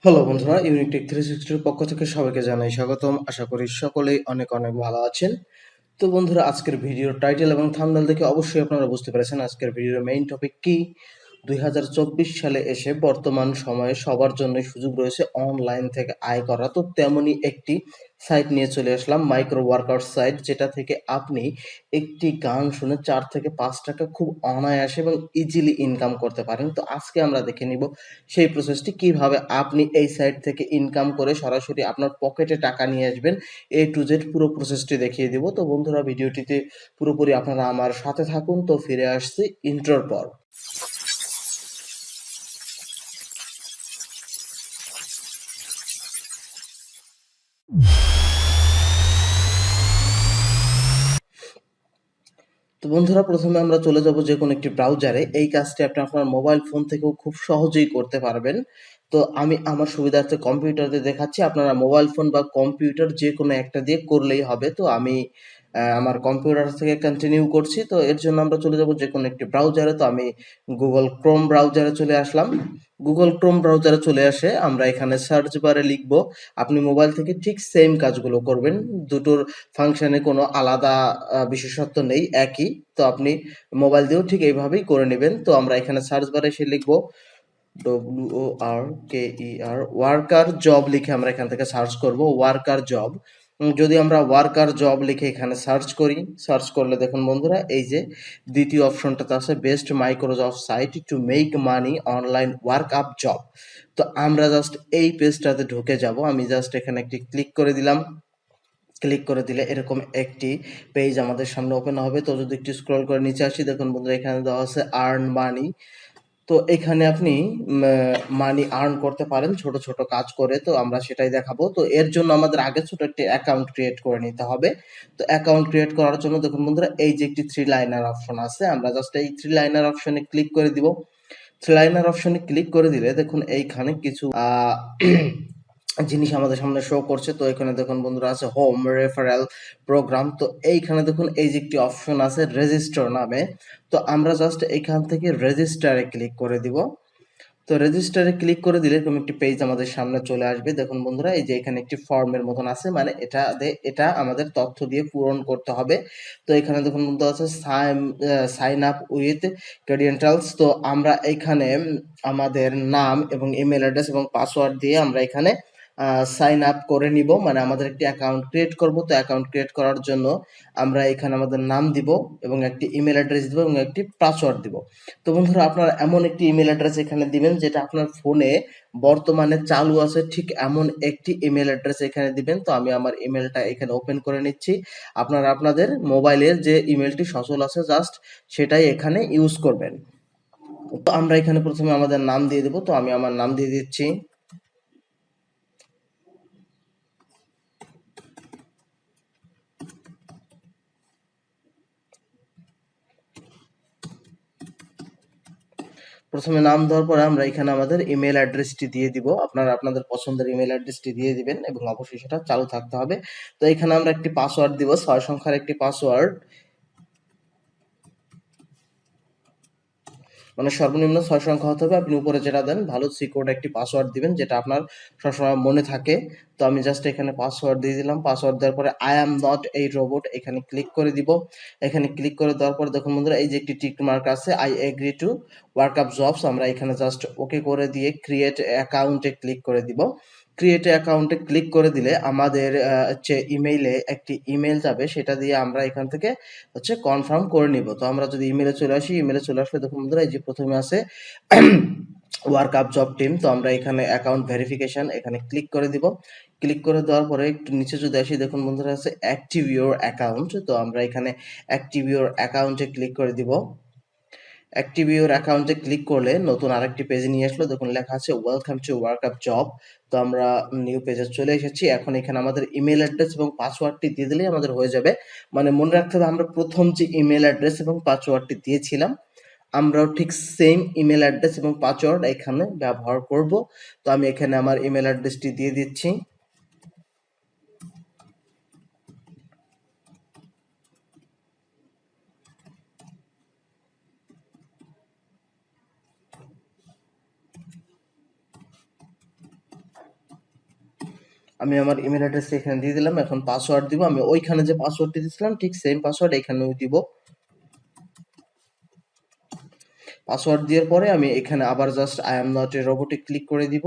Hello বন্ধুরা, ইউনিটেক 360 পক্ষ থেকে সবাইকে জানাই স্বাগতম। আশা করি সকলেই অনেক অনেক ভালো আছেন। তো বন্ধুরা, আজকের ভিডিওর টাইটেল এবং থাম্বনেল দেখে অবশ্যই আপনারা বুঝতে পেরেছেন আজকের ভিডিওর মেইন টপিক কি। 2024 সালে এসে বর্তমান সময়ে সবার জন্যই সুযোগ রয়েছে অনলাইন থেকে আয় করা। তো তেমনই একটি সাইট নিয়ে চলে আসলাম, মাইক্রো ওয়ার্কআউট সাইট, যেটা থেকে আপনি একটি গান শুনে 4 থেকে 5 টাকা খুব অনায়াসে এবং ইজিলি ইনকাম করতে পারেন। তো আজকে আমরা দেখে নিব সেই প্রসেসটি, কিভাবে আপনি এই সাইট থেকে ইনকাম করে সরাসরি আপনার পকেটে টাকা নিয়ে আসবেন। এ টু জেড পুরো প্রসেসটি দেখিয়ে দিব। তো বন্ধুরা, ভিডিওটিতে পুরোপুরি আপনারা আমার সাথে থাকুন। তো ফিরে আসছি ইন্ট্রোর পর। তো বন্ধুরা, প্রথমে আমরা চলে যাব যে কোনো একটি ব্রাউজারে। এই কাজটি আপনি আপনার মোবাইল ফোন থেকেও খুব সহজেই করতে পারবেন। তো আমি আমার সুবিধার্থে কম্পিউটারে দেখাচ্ছি, আপনারা মোবাইল ফোন বা কম্পিউটার যে কোনো একটা দিয়ে করলেই হবে। তো আমি আমার কম্পিউটার থেকে কন্টিনিউ করছি। তো এর জন্য আমরা চলে যাব যে কোনো একটি ব্রাউজারে। তো আমি গুগল ক্রোম ব্রাউজারে চলে আসলাম। গুগল ক্রোম ব্রাউজারে চলে আসে আমরা এখানে সার্চ বারে লিখব। আপনি মোবাইল থেকে ঠিক সেম কাজগুলো করবেন, দুটোর ফাংশনে কোনো আলাদা বিশেষত্ব নেই, একই। তো আপনি মোবাইল দিয়েও ঠিক এইভাবেই করে নেবেন। তো আমরা এখানে সার্চ বারে এসে লিখব WORKER, ওয়ার্কার জব লিখে আমরা এখান থেকে সার্চ করব ওয়ার্কার জব। যদি আমরা ওয়ার্কার জব লিখে এখানে সার্চ করি, সার্চ করলে দেখুন বন্ধুরা, এই যে দ্বিতীয় অপশনটাতে আছে best Microsoft site to make money online work up job. তো আমরা জাস্ট এই পেজটাতে ঢুকে যাব। আমি জাস্ট এখানে একটি ক্লিক করে দিলাম। ক্লিক করে দিলে এরকম একটি পেজ আমাদের সামনে ওপেন হবে। তো যদি একটু স্ক্রল করে নিচে আসি, দেখুন বন্ধুরা, এখানে দেওয়া আছে আর্ন মানি। তো এখানে আপনি মানি আর্ন করতে পারেন ছোট ছোট কাজ করে। তো আমরা সেটাই দেখাবো। তো এর জন্য আমাদের আগে ছোট একটি অ্যাকাউন্ট ক্রিয়েট করে নিতে হবে। তো অ্যাকাউন্ট ক্রিয়েট করার জন্য দেখুন বন্ধুরা, এই যে একটি থ্রি লাইনার অপশন আছে, আমরা জাস্ট এই থ্রি লাইনার অপশনে ক্লিক করে দিব। থ্রি লাইনার অপশনে ক্লিক করে দিলে দেখুন এইখানে কিছু জিনিস আমাদের সামনে শো করছে। তো এখানে দেখুন বন্ধুরা আছে হোম রেফারেল প্রোগ্রাম। তো এইখানে দেখুন এই যে একটি অপশন আছে রেজিস্টার নামে। তো আমরা জাস্ট এখান থেকে রেজিস্টারে ক্লিক করে দিব। তো রেজিস্টারে ক্লিক করে দিলে এরকম একটি পেজ আমাদের সামনে চলে আসবে। দেখুন বন্ধুরা, এই যে এখানে একটি ফর্মের মতন আছে, মানে এটা আমাদের তথ্য দিয়ে পূরণ করতে হবে। তো এখানে দেখুন বন্ধু আছে সাইন আপ উইথ ক্রেডেনশিয়ালস। তো আমরা এখানে আমাদের নাম এবং ইমেল অ্যাড্রেস এবং পাসওয়ার্ড দিয়ে আমরা এখানে সাইন আপ করে নিব, মানে আমাদের একটি অ্যাকাউন্ট ক্রিয়েট করব। তো অ্যাকাউন্ট ক্রিয়েট করার জন্য আমরা এখানে আমাদের নাম দিব এবং একটি ইমেল অ্যাড্রেস দিব এবং একটি পাসওয়ার্ড দিব। তো বন্ধুরা, আপনারা এমন একটি ইমেল অ্যাড্রেস এখানে দিবেন যেটা আপনার ফোনে বর্তমানে চালু আছে, ঠিক এমন একটি ইমেল অ্যাড্রেস এখানে দিবেন। তো আমি আমার ইমেলটা এখানে ওপেন করে নিচ্ছি। আপনারা আপনাদের মোবাইলের যে ইমেলটি সচল আছে জাস্ট সেটাই এখানে ইউজ করবেন। তো আমরা এখানে প্রথমে আমাদের নাম দিয়ে দেব। তো আমি আমার নাম দিয়ে দিচ্ছি। প্রথমে নাম দেওয়ার পরে আমরা এখানে আমাদের ইমেল অ্যাড্রেসটি দিয়ে দিব। আপনারা আপনাদের পছন্দের ইমেল অ্যাড্রেসটি দিয়ে দিবেন এবং অবশ্যই সেটা চালু থাকতে হবে। তো এখানে আমরা একটি পাসওয়ার্ড দিব, 6 সংখ্যার একটি পাসওয়ার্ড, মানে সর্বনিম্ন 6 সংখ্যা হতে হবে। আপনি উপরে যেটা দেন ভালো সিকিউর একটি পাসওয়ার্ড দিবেন যেটা আপনার সবসময় মনে থাকে। তো আমি জাস্ট এখানে পাসওয়ার্ড দিয়ে দিলাম। পাসওয়ার্ড দেওয়ার পরে আই অ্যাম নট এই রোবট এখানে ক্লিক করে দিব। এখানে ক্লিক করে দেওয়ার পরে দেখুন বন্ধুরা, এই যে একটি টিক মার্ক আছে I agree to work up jobs, আমরা এখানে জাস্ট ওকে করে দিয়ে ক্রিয়েট অ্যাকাউন্টে ক্লিক করে দিব। ক্রিয়েট অ্যাকাউন্টে ক্লিক করে দিলে আমাদের হচ্ছে ইমেইলে একটি ইমেল যাবে, সেটা দিয়ে আমরা এখান থেকে হচ্ছে কনফার্ম করে নিব। তো আমরা যদি ইমেলে চলে আসি, ইমেলে চলে আসলে দেখুন বন্ধুরা, এই যে প্রথমে আছে ওয়ার্ক আপ জব টিম। তো আমরা এখানে অ্যাকাউন্ট ভেরিফিকেশন এখানে ক্লিক করে দিব। ক্লিক করে দেওয়ার পরে একটু নিচে যদি আসি, দেখুন বন্ধুরা আছে অ্যাক্টিভ ইউর অ্যাকাউন্ট। তো আমরা এখানে অ্যাক্টিভ ইউর অ্যাকাউন্টে ক্লিক করে দিব। অ্যাক্টিভ ইউর অ্যাকাউন্টে ক্লিক করলে নতুন আরেকটি পেজে নিয়ে আসলো। দেখুন লেখা আছে welcome to work up job. তো আমরা নিউ পেজে চলে এসেছি। এখন এখানে আমাদের ইমেল অ্যাড্রেস এবং পাসওয়ার্ডটি দিয়ে দিলেই আমাদের হয়ে যাবে। মানে মনে রাখতে হবে, আমরা প্রথম যে ইমেল অ্যাড্রেস এবং পাসওয়ার্ডটি দিয়েছিলাম আমরাও ঠিক সেম ইমেল অ্যাড্রেস এবং পাসওয়ার্ড এখানে ব্যবহার করব। তো আমি এখানে আমার ইমেল অ্যাড্রেসটি দিয়ে দিচ্ছি। আমি আমার ইমেল অ্যাড্রেসটা এখানে দিয়ে দিলাম। এখন পাসওয়ার্ড দিব। আমি ওইখানে যে পাসওয়ার্ডটি দিয়েছিলাম ঠিক সেম পাসওয়ার্ড এখানেও দিব। পাসওয়ার্ড দেওয়ার পরে আমি এখানে আবার just I am not a রোবটে ক্লিক করে দিব।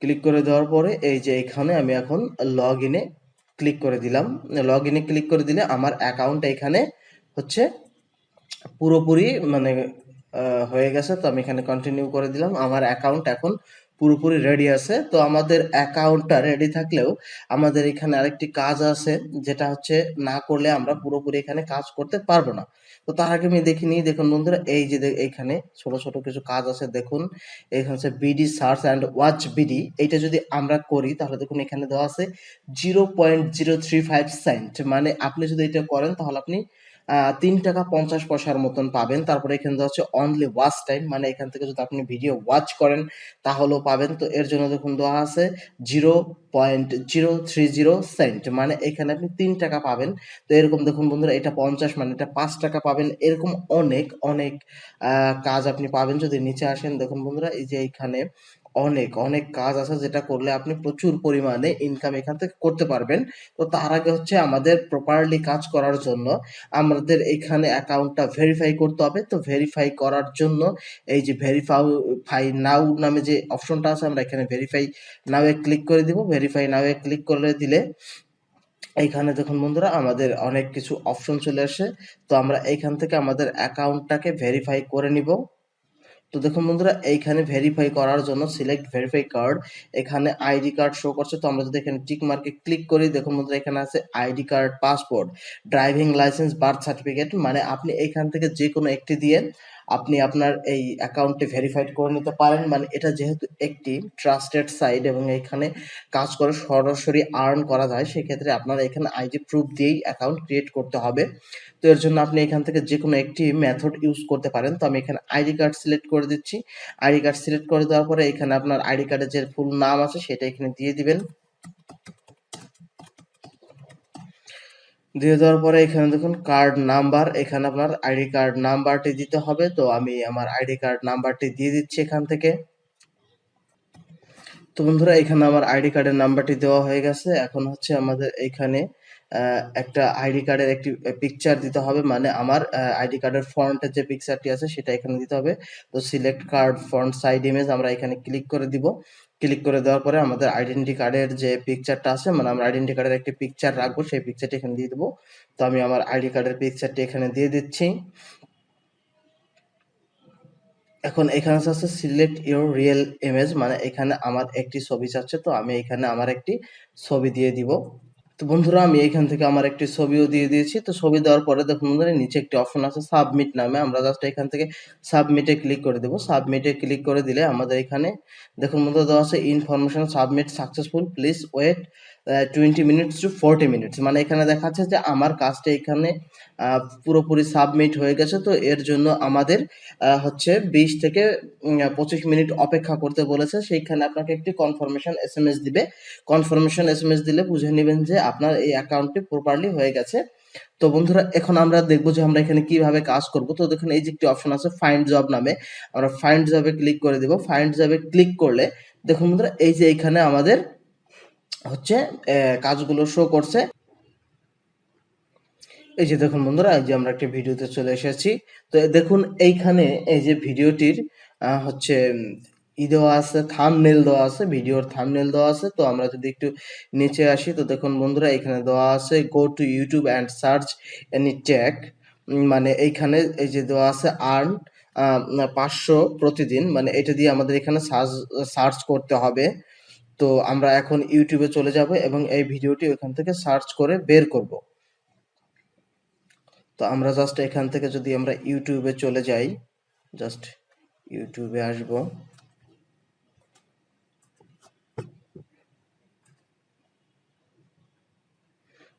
ক্লিক করে দেওয়ার পরে এই যে এখানে আমি এখন লগ ইনে ক্লিক করে দিলাম। লগ ইনে ক্লিক করে দিলে আমার অ্যাকাউন্ট এখানে হচ্ছে পুরোপুরি মানে হয়ে গেছে। তো আমি এখানে কন্টিনিউ করে দিলাম। আমার অ্যাকাউন্ট এখন পুরোপুরি রেডি আছে। তো আমাদের অ্যাকাউন্টটা রেডি থাকলেও আমাদের এখানে আরেকটি কাজ আছে, যেটা হচ্ছে না করলে আমরা পুরোপুরি এখানে কাজ করতে পারবো না। তো তার আগে আমি দেখে নিই। দেখুন বন্ধুরা, এই যে এইখানে ছোট ছোট কিছু কাজ আছে। দেখুন এখানে হচ্ছে BD search and watch BD, এইটা যদি আমরা করি তাহলে দেখুন এখানে দেওয়া আছে 0.035 সেন্ট। মানে আপনি যদি এটা করেন তাহলে আপনি 3 টাকা 50 পয়সার মতন পাবেন। তারপরে এখানে দেওয়া হচ্ছে অনলি ওয়াচ টাইম, মানে এখান থেকে যদি আপনি ভিডিও ওয়াচ করেন তাহলেও পাবেন। তো এর জন্য দেখুন দেওয়া আছে 0.030 সেন্ট, মানে এখানে আপনি 3 টাকা পাবেন। তো এরকম দেখুন বন্ধুরা, এটা 50 মানে এটা 5 টাকা পাবেন। এরকম অনেক অনেক কাজ আপনি পাবেন যদি নিচে আসেন। দেখুন বন্ধুরা, এই যে এইখানে অনেক অনেক কাজ আছে যেটা করলে আপনি প্রচুর পরিমাণে ইনকাম এখান থেকে করতে পারবেন। তো তার আগে হচ্ছে আমাদের প্রপারলি কাজ করার জন্য আমাদের এখানে অ্যাকাউন্টটা ভেরিফাই করতে হবে। তো ভেরিফাই করার জন্য এই যে ভেরিফাই নাও নামে যে অপশনটা আছে, আমরা এখানে ভেরিফাই নাও এ ক্লিক করে দিব। ভেরিফাই নাও এ ক্লিক করে দিলে এইখানে দেখুন বন্ধুরা আমাদের অনেক কিছু অপশন চলে আসে। তো আমরা এইখান থেকে আমাদের অ্যাকাউন্টটাকে ভেরিফাই করে নিব। তো দেখুন বন্ধুরা, এইখানে ভেরিফাই করার জন্য সিলেক্ট ভেরিফাই কার্ড, এখানে আইডি কার্ড শো করছে। তো আমরা যদি এখানে টিক মার্কে ক্লিক করি, দেখুন বন্ধুরা এখানে আছে ID card, passport, driving licence, birth certificate, মানে আপনি এখান থেকে যে কোনো একটি দিয়ে আপনি আপনার এই অ্যাকাউন্টটি ভেরিফাইড করে নিতে পারেন। মানে এটা যেহেতু একটি ট্রাস্টেড সাইট এবং এখানে কাজ করে সরাসরি আর্ন করা যায়, সেক্ষেত্রে আপনার এখানে আইডি প্রুফ দিয়েই অ্যাকাউন্ট ক্রিয়েট করতে হবে। তো এর জন্য আপনি এখান থেকে যে কোনো একটি মেথড ইউজ করতে পারেন। তো আমি এখানে আইডি কার্ড সিলেক্ট করে দিচ্ছি। আইডি কার্ড সিলেক্ট করে দেওয়ার পরে এখানে আপনার আইডি কার্ডের যে ফুল নাম আছে সেটা এখানে দিয়ে দিবেন। দিয়ে দেওয়ার পরে এখানে দেখুন কার্ড নাম্বার, এখানে আপনার আইডি কার্ড নাম্বারটি দিতে হবে। তো আমি আমার আইডি কার্ড নাম্বারটি দিয়ে দিচ্ছি এখান থেকে। তো বন্ধুরা, এখানে আমার আইডি কার্ডের নাম্বারটি দেওয়া হয়ে গেছে। এখন হচ্ছে আমাদের এখানে একটা আইডি কার্ডের একটি পিকচার দিতে হবে, মানে আমার আইডি কার্ডের ফ্রন্টের যে পিকচারটি আছে সেটা এখানে দিতে হবে। তো select card front side image আমরা এখানে ক্লিক করে দিব। ক্লিক করে দেওয়ার পরে আমাদের আইডেন্টি কার্ডের যে পিকচারটা আছে, মানে আমরা আইডেন্টি কার্ডের একটি পিকচার রাখবো, সেই পিকচারটি এখানে দিয়ে দেবো। তো আমি আমার আইডি কার্ডের পিকচারটি এখানে দিয়ে দিচ্ছি। এখন এখানে আছে সিলেক্ট ইউর রিয়েল ইমেজ, মানে এখানে আমার একটি ছবি চাচ্ছে। তো আমি এখানে আমার একটি ছবি দিয়ে দিব। তো বন্ধুরা, আমি এখান থেকে আমার একটি ছবিও দিয়ে দিয়েছি। তো ছবি দেওয়ার পরে দেখুন বন্ধুরা, নিচে একটি অপশন আছে সাবমিট নামে, আমরা জাস্ট এখান থেকে সাবমিটে ক্লিক করে দেব। সাবমিটে ক্লিক করে দিলে আমাদের এখানে দেখুন বন্ধুরা দেওয়া আছে information submit successful, please wait 20 minutes to 40 minutes, মানে এখানে দেখাচ্ছে যে আমার কাজটা এখানে পুরোপুরি সাবমিট হয়ে গেছে। তো এর জন্য আমাদের হচ্ছে 20 থেকে 25 মিনিট অপেক্ষা করতে বলেছে। সেইখানে আপনাকে একটি কনফার্মেশন এসএমএস দিবে। কনফার্মেশন এসএমএস দিলে বুঝে নেবেন যে আপনার এই অ্যাকাউন্টটি প্রপারলি হয়ে গেছে। তো বন্ধুরা, এখন আমরা দেখবো যে আমরা এখানে কিভাবে কাজ করব। তো দেখুন এই যে একটি অপশন আছে ফাইন্ড জব নামে, আমরা ফাইন্ড জবে ক্লিক করে দেব। ফাইন্ড জবে ক্লিক করলে দেখুন বন্ধুরা, এই যে এখানে আমাদের হচ্ছে কাজগুলো শো করছে। এই যে দেখুন বন্ধুরা, এই যে আমরা একটা ভিডিওতে চলে এসেছি। তো দেখুন এইখানে এই যে ভিডিওটির হচ্ছে দেওয়া আছে, থাম্বনেল দেওয়া আছে, ভিডিওর থাম্বনেল দেওয়া আছে। তো আমরা যদি একটু নিচে আসি, তো দেখুন বন্ধুরা এখানে দেওয়া আছে go to YouTube and search any tag, মানে এইখানে এই যে দেওয়া আছে আর্ন 500 প্রতিদিন, মানে এটা দিয়ে আমাদের এখানে সার্চ করতে হবে। তো আমরা এখন ইউটিউবে চলে যাব এবং এই ভিডিওটি ওখান থেকে সার্চ করে বের করব। তো আমরা জাস্ট এখান থেকে যদি আমরা ইউটিউবে চলে যাই, জাস্ট ইউটিউবে আসব।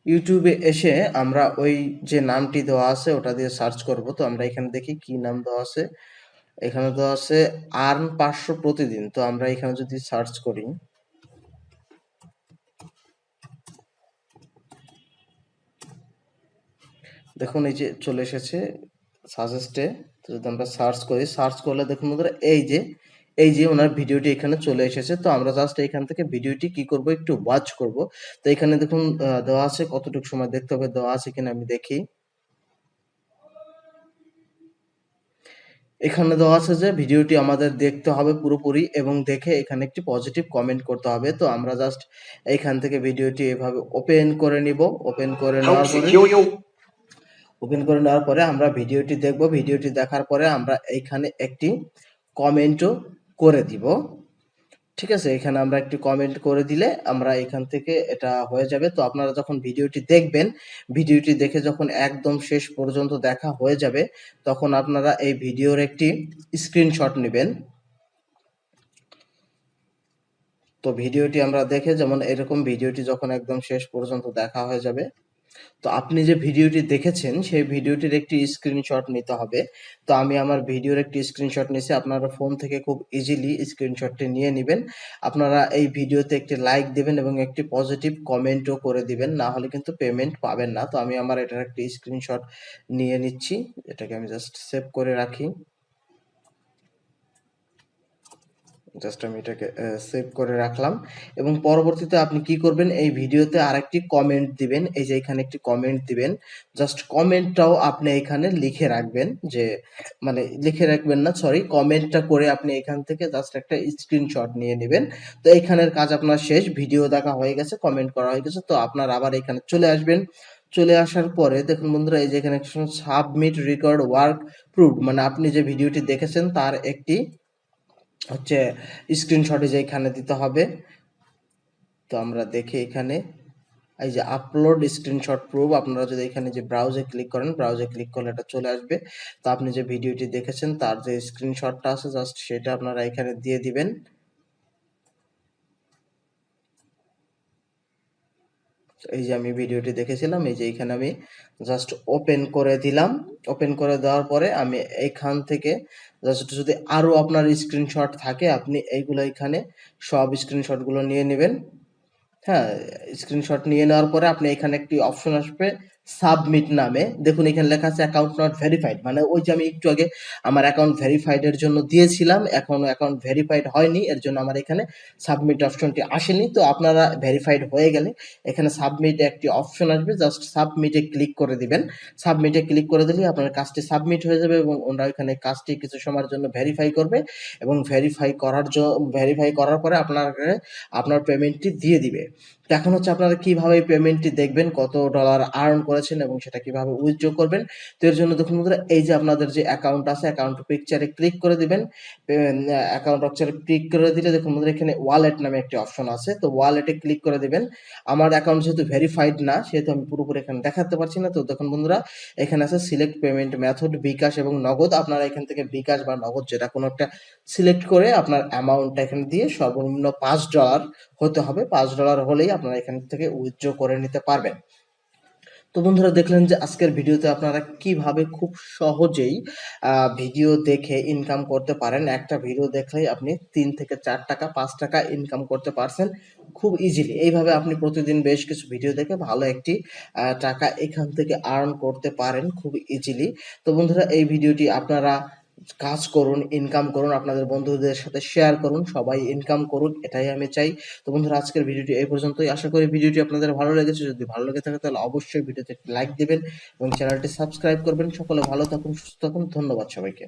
ইউটিউবে এসে আমরা ওই যে নামটি দেওয়া আছে ওটা দিয়ে সার্চ করব। তো আমরা এখানে দেখি কি নাম দেওয়া আছে। এখানে দেওয়া আছে আর্ন 500 প্রতিদিন। তো আমরা এখানে যদি সার্চ করি, দেখুন এই যে চলে এসেছে সাজেস্টে। তো যদি আমরা সার্চ করি, সার্চ করলে দেখুন বন্ধুরা এই যে এই যে ওনার ভিডিওটি এখানে চলে এসেছে। তো আমরা জাস্ট এখান থেকে ভিডিওটি কি করব, একটু ওয়াচ করব। তো এখানে দেখুন দেওয়া আছে কতটুকু সময় দেখতে হবে, দেওয়া আছে কিনা আমি দেখি। এখানে দেওয়া আছে যে ভিডিওটি আমাদের দেখতে হবে পুরোপুরি এবং দেখে এখানে একটি পজিটিভ কমেন্ট করতে হবে। তো আমরা জাস্ট এইখান থেকে ভিডিওটি এভাবে ওপেন করে নিব। ওপেন করে নেওয়ার পরে আমরা ভিডিওটি দেখব। ভিডিওটি দেখার পরে আমরা এইখানে একটি কমেন্টও করে দিব। ঠিক আছে? এখানে আমরা একটি কমেন্ট করে দিলে আমরা এখান থেকে এটা হয়ে যাবে। তো আপনারা যখন ভিডিওটি দেখবেন, ভিডিওটি দেখে যখন একদম শেষ পর্যন্ত দেখা হয়ে যাবে, তখন আপনারা এই ভিডিওর একটি স্ক্রিনশট নিবেন। তো ভিডিওটি আমরা দেখে যেমন এরকম ভিডিওটি যখন একদম শেষ পর্যন্ত দেখা হয়ে যাবে, তো আপনি যে ভিডিওটি দেখেছেন সেই ভিডিওটির একটি স্ক্রিনশট নিতে হবে। তো আমি আমার ভিডিওর একটি স্ক্রিনশট নিছি। আপনারা ফোন থেকে খুব ইজিলি স্ক্রিনশটটি নিয়ে নিবেন। আপনারা এই ভিডিওতে একটি লাইক দিবেন এবং একটি পজিটিভ কমেন্টও করে দিবেন, না হলে কিন্তু পেমেন্ট পাবেন না। তো আমি আমার এটার একটি স্ক্রিনশট নিয়ে নিচ্ছি। এটাকে আমি জাস্ট সেভ করে রাখি। জাস্ট আমি এটাকে সেভ করে রাখলাম এবং পরবর্তীতে আপনি কি করবেন, এই ভিডিওতে আরেকটি কমেন্ট দিবেন। এই যে এখানে একটি কমেন্ট দিবেন। জাস্ট কমেন্টটাও আপনি এখানে লিখে রাখবেন, যে মানে লিখে রাখবেন না, সরি, কমেন্টটা করে আপনি এখান থেকে জাস্ট একটা স্ক্রিনশট নিয়ে নেবেন। তো এইখানের কাজ আপনার শেষ। ভিডিও দেখা হয়ে গেছে, কমেন্ট করা হয়ে গেছে। তো আপনার আবার এখানে চলে আসবেন। চলে আসার পরে দেখুন বন্ধুরা, এই যে এখানে সাবমিট রেকর্ড ওয়ার্ক প্রুফ, মানে আপনি যে ভিডিওটি দেখেছেন তার একটি হচ্ছে স্ক্রিনশট যে এখানে দিতে হবে। তো আমরা দেখি এখানে এই যে আপলোড স্ক্রিনশট প্রুফ, আপনারা যদি এখানে যে ব্রাউজে ক্লিক করেন, ব্রাউজে ক্লিক করলে এটা চলে আসবে। তো আপনি যে ভিডিওটি দেখেছেন তার যে স্ক্রিনশটটা আছে জাস্ট সেটা আপনারা এখানে দিয়ে দিবেন। এই যে আমি ভিডিওটি দেখেছিলাম, এই যে এখানে আমি জাস্ট ওপেন করে দিলাম। ওপেন করে দেওয়ার পরে আমি এইখান থেকে জাস্ট যদি আরো আপনার স্ক্রিনশট থাকে আপনি এইগুলো এখানে সব স্ক্রিনশটগুলো নিয়ে নেবেন। হ্যাঁ, স্ক্রিনশট নিয়ে নেওয়ার পরে আপনি এখানে একটি অপশন আসবে সাবমিট নামে। দেখুন এখানে লেখা আছে অ্যাকাউন্ট নট ভেরিফাইড, মানে ওই যে আমি একটু আগে আমার অ্যাকাউন্ট ভেরিফাইড এর জন্য দিয়েছিলাম, এখনো অ্যাকাউন্ট ভেরিফাইড হয়নি, এর জন্য আমার এখানে সাবমিট অপশনটি আসেনি। তো আপনারা ভেরিফাইড হয়ে গেলে এখানে সাবমিট একটি অপশন আসবে, জাস্ট সাবমিটে ক্লিক করে দিবেন। সাবমিটে ক্লিক করে দিলে আপনার কাজটি সাবমিট হয়ে যাবে এবং ওনারা এখানে কাজটি কিছু সময়ের জন্য ভেরিফাই করবে এবং ভেরিফাই করার পরে আপনার পেমেন্টটি দিয়ে দিবে। তো এখন হচ্ছে আপনারা কিভাবে এই পেমেন্টটি দেখবেন, কত ডলার আর্ন করেছেন এবং সেটা কিভাবে উইথড্র করবেন। তো এর জন্য দেখুন বন্ধুরা, এই যে আপনাদের যে অ্যাকাউন্ট আছে, অ্যাকাউন্ট পিকচারে ক্লিক করে দিবেন। অ্যাকাউন্ট পিকচারে ক্লিক করে দিলে দেখুন বন্ধুরা এখানে ওয়ালেট নামে একটি অপশন আছে। তো ওয়ালেটে ক্লিক করে দিবেন। আমার অ্যাকাউন্ট যেহেতু ভেরিফাইড না, সেহেতু আমি পুরোপুরি এখানে দেখাতে পারছি না। তো দেখুন বন্ধুরা, এখানে আছে সিলেক্ট পেমেন্ট মেথড, বিকাশ এবং নগদ। আপনারা এখান থেকে বিকাশ বা নগদ যেটা কোনো একটা সিলেক্ট করে আপনার অ্যামাউন্টটা এখানে দিয়ে সর্বনিম্ন $5 হতে হবে। $5 হলেই আপনারা এখান থেকে উইথড্র করে নিতে পারবেন। তো বন্ধুরা, দেখলেন যে আজকের ভিডিওতে আপনারা কিভাবে খুব সহজেই ভিডিও দেখে ইনকাম করতে পারেন। একটা ভিডিও দেখলেই আপনি 3 থেকে 4 টাকা 5 টাকা ইনকাম করতে পারছেন খুব ইজিলি। এইভাবে আপনি প্রতিদিন বেশ কিছু ভিডিও দেখে ভালো একটি টাকা এখান থেকে আর্ন করতে পারেন খুব ইজিলি। তো বন্ধুরা, এই ভিডিওটি আপনারা কাজ করুন, ইনকাম করুন, আপনাদের বন্ধুদের সাথে শেয়ার করুন, সবাই ইনকাম করুক, এটাই আমি চাই। তো বন্ধুরা, আজকের ভিডিওটি এই পর্যন্তই। আশা করি ভিডিওটি আপনাদের ভালো লেগেছে। যদি ভালো লেগে থাকে তাহলে অবশ্যই ভিডিওতে একটি লাইক দিবেন এবং চ্যানেলটি সাবস্ক্রাইব করবেন। সকলে ভালো থাকুন, সুস্থ থাকুন। ধন্যবাদ সবাইকে।